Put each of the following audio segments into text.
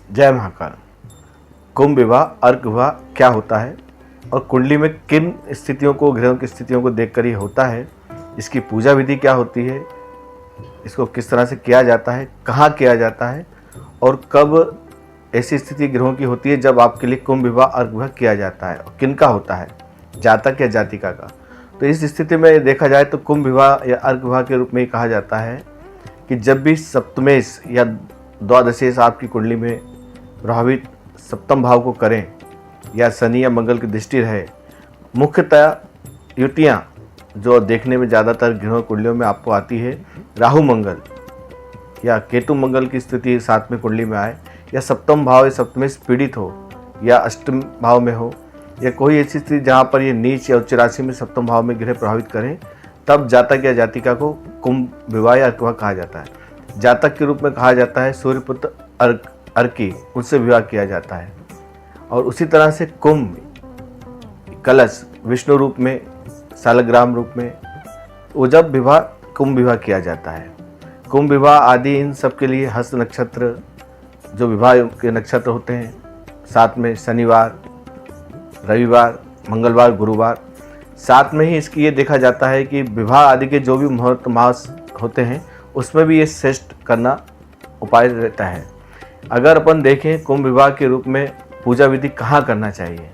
जय महाकाल। कुंभ विवाह अर्क विवाह क्या होता है और कुंडली में किन स्थितियों को, ग्रहों की स्थितियों को देखकर ये होता है, इसकी पूजा विधि क्या होती है, इसको किस तरह से किया जाता है, कहाँ किया जाता है और कब ऐसी स्थिति ग्रहों की होती है जब आपके लिए कुंभ विवाह अर्क विवाह किया जाता है और किन का होता है, जातक या जातिका का। तो इस स्थिति में देखा जाए तो कुंभ विवाह या अर्क विवाह के रूप में कहा जाता है कि जब भी सप्तमेश या द्वादशेश आपकी कुंडली में प्रभावित सप्तम भाव को करें या शनि या मंगल की दृष्टि रहे, मुख्यतः युतियाँ जो देखने में ज़्यादातर ग्रहों कुंडलियों में आपको आती है, राहु मंगल या केतु मंगल की स्थिति साथ में कुंडली में आए या सप्तम भाव या सप्तमेश पीड़ित हो या अष्टम भाव में हो या कोई ऐसी स्थिति जहाँ पर ये नीच या उच्च राशि में सप्तम भाव में ग्रह प्रभावित करें, तब जातक या जातिका को कुंभ विवाह या अर्क विवाह कहा जाता है। जातक के रूप में कहा जाता है सूर्यपुत्र अर्की, उनसे विवाह किया जाता है। और उसी तरह से कुंभ कलश विष्णु रूप में, सालग्राम रूप में, वो जब विवाह कुंभ विवाह किया जाता है। कुंभ विवाह आदि इन सब के लिए हस्त नक्षत्र जो विवाह के नक्षत्र होते हैं, साथ में शनिवार, रविवार, मंगलवार, गुरुवार, साथ में ही इसकी ये देखा जाता है कि विवाह आदि के जो भी मुहूर्त मास होते हैं उसमें भी ये श्रेष्ठ करना उपाय रहता है। अगर अपन देखें कुंभ विवाह के रूप में पूजा विधि कहाँ करना चाहिए,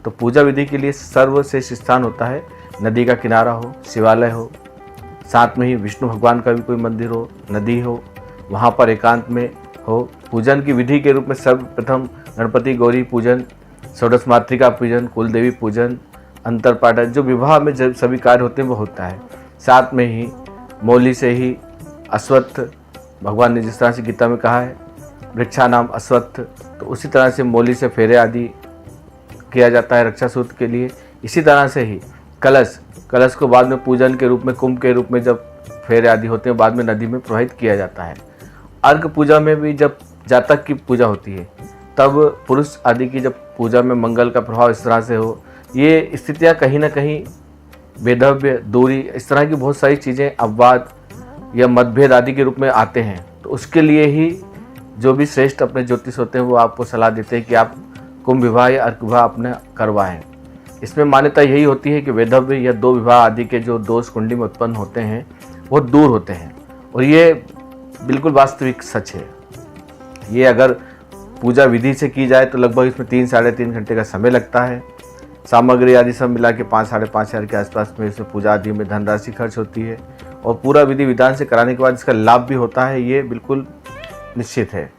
तो पूजा विधि के लिए सर्वश्रेष्ठ स्थान होता है नदी का किनारा हो, शिवालय हो, साथ में ही विष्णु भगवान का भी कोई मंदिर हो, नदी हो, वहाँ पर एकांत में हो। पूजन की विधि के रूप में सर्वप्रथम गणपति गौरी पूजन, षोडश मातृका पूजन, कुल देवी पूजन, अंतरपाठन, जो विवाह में जब सभी कार्य होते हैं वो होता है। साथ में ही मौली से ही अश्वत्थ, भगवान ने जिस तरह से गीता में कहा है वृक्षा नाम अश्वत्थ, तो उसी तरह से मौली से फेरे आदि किया जाता है रक्षा सूत्र के लिए। इसी तरह से ही कलश को बाद में पूजन के रूप में, कुंभ के रूप में जब फेरे आदि होते हैं बाद में नदी में प्रवाहित किया जाता है। अर्घ पूजा में भी जब जातक की पूजा होती है तब पुरुष आदि की जब पूजा में मंगल का प्रभाव इस तरह से हो, ये स्थितियाँ कहीं ना कहीं वैधव्य, दूरी, इस तरह की बहुत सारी चीज़ें अपवाद या मतभेद आदि के रूप में आते हैं। तो उसके लिए ही जो भी श्रेष्ठ अपने ज्योतिष होते हैं वो आपको सलाह देते हैं कि आप कुंभ विवाह या अर्क विवाह अपने करवाएं। इसमें मान्यता यही होती है कि वैधव्य या दो विवाह आदि के जो दोष कुंडली में उत्पन्न होते हैं वो दूर होते हैं, और ये बिल्कुल वास्तविक सच है। ये अगर पूजा विधि से की जाए तो लगभग इसमें 3-3.5 घंटे का समय लगता है। सामग्री आदि सब मिला के 5-5.5 हज़ार के आसपास में इसमें पूजा आदि में धनराशि खर्च होती है, और पूरा विधि विधान से कराने के बाद इसका लाभ भी होता है, ये बिल्कुल निश्चित है।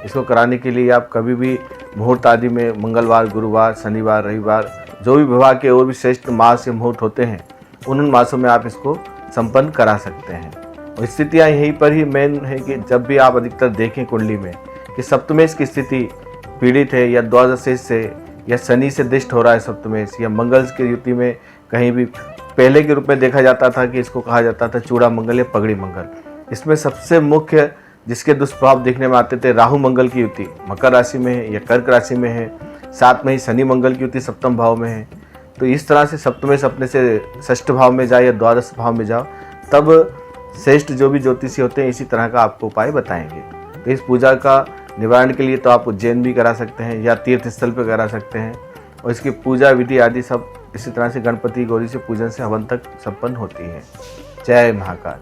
इसको कराने के लिए आप कभी भी मुहूर्त आदि में मंगलवार, गुरुवार, शनिवार, रविवार, जो भी विवाह के और भी श्रेष्ठ मास या मुहूर्त होते हैं उन मासों में आप इसको संपन्न करा सकते हैं। और स्थितियाँ यहीं पर ही मेन है कि जब भी आप अधिकतर देखें कुंडली में कि सप्तमेश की स्थिति पीड़ित है या द्वादशेश से या शनि से दृष्ट हो रहा है सप्तमेश, या मंगल की युति में कहीं भी पहले के रूप में देखा जाता था कि इसको कहा जाता था चूड़ा मंगल या पगड़ी मंगल। इसमें सबसे मुख्य जिसके दुष्प्रभाव देखने में आते थे, राहु मंगल की युति मकर राशि में है या कर्क राशि में है, साथ में ही शनि मंगल की युति सप्तम भाव में है। तो इस तरह से सप्तमेश अपने से षष्ठ भाव में जाए या द्वादश भाव में जाओ, तब श्रेष्ठ जो भी ज्योतिषी होते हैं इसी तरह का आपको उपाय बताएंगे। तो इस पूजा का निवारण के लिए तो आप उज्जैन भी करा सकते हैं या तीर्थ स्थल पर करा सकते हैं, और इसकी पूजा विधि आदि सब इसी तरह से गणपति गौरी से पूजन से हवन तक संपन्न होती है। जय महाकाल।